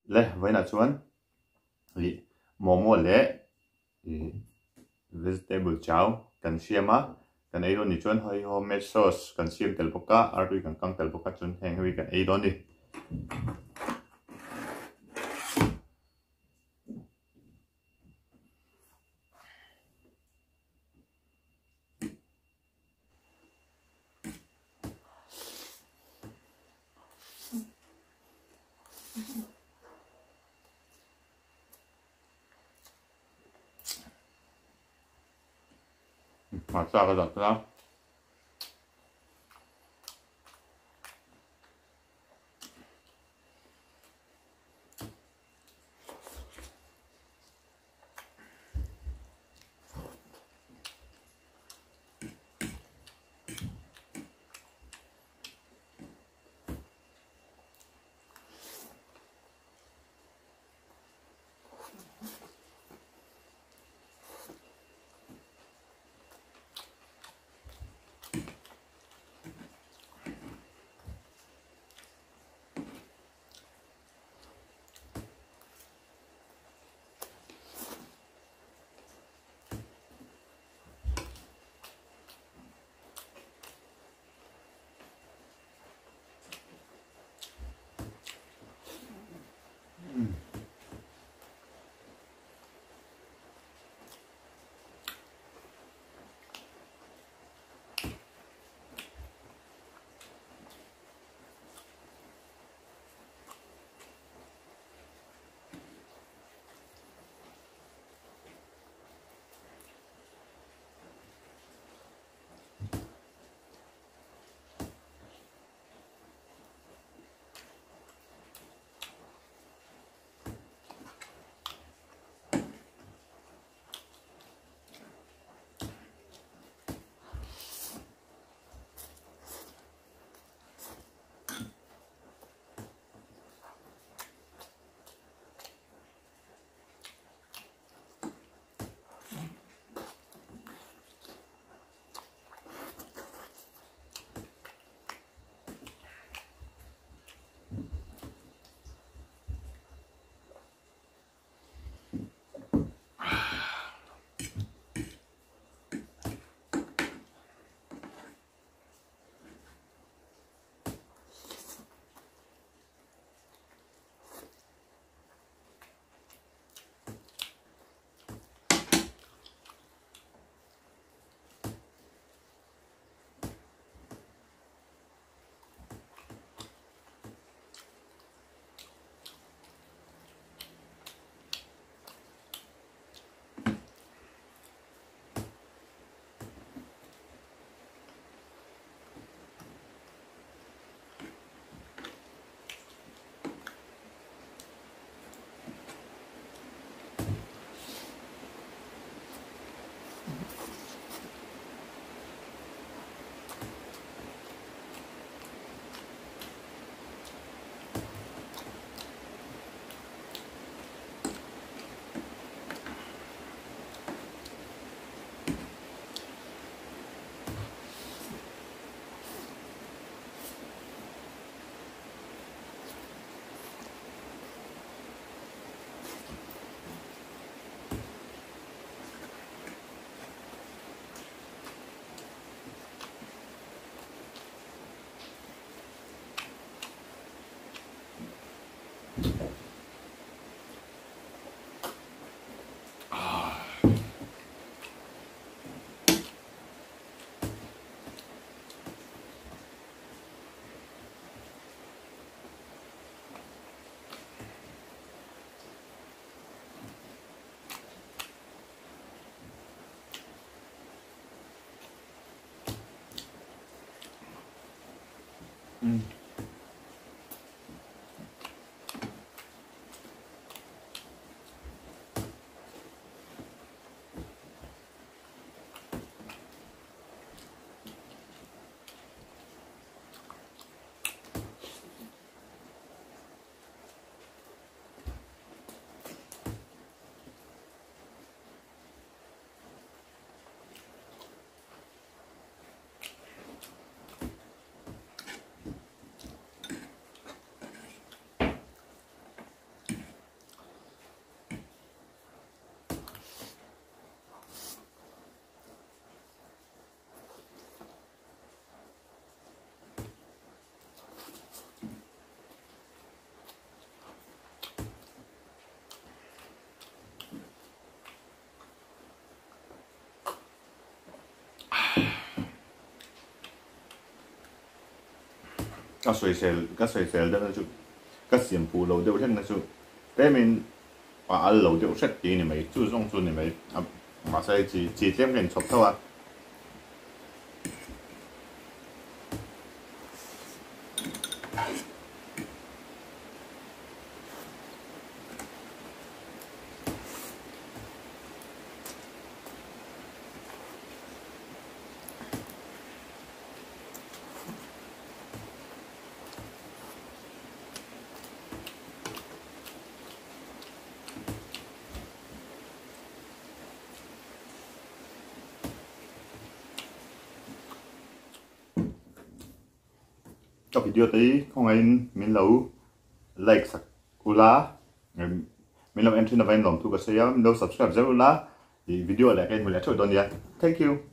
le vai na chuan i momo le i vegetable chow kan siama kan ei ron ni chuan hoi homemade sauce kan siam tel boka artui kan kang tel boka chun heng hui kan ei ron ni masa ka dak la các sợi sel đó là chú các xiêm phụ lâu đều thân là chú thế mình à lâu đều rất kỹ này mấy chú dùng chú này mấy mà sẽ chỉ thêm cái chọc thôi à cho video tới không anh mình lâu like sắc ula mình làm entry na vain lòng thu cái gì mình đâu subscribe rồi ula thì video lại cái mình lại thôi đón nha thank you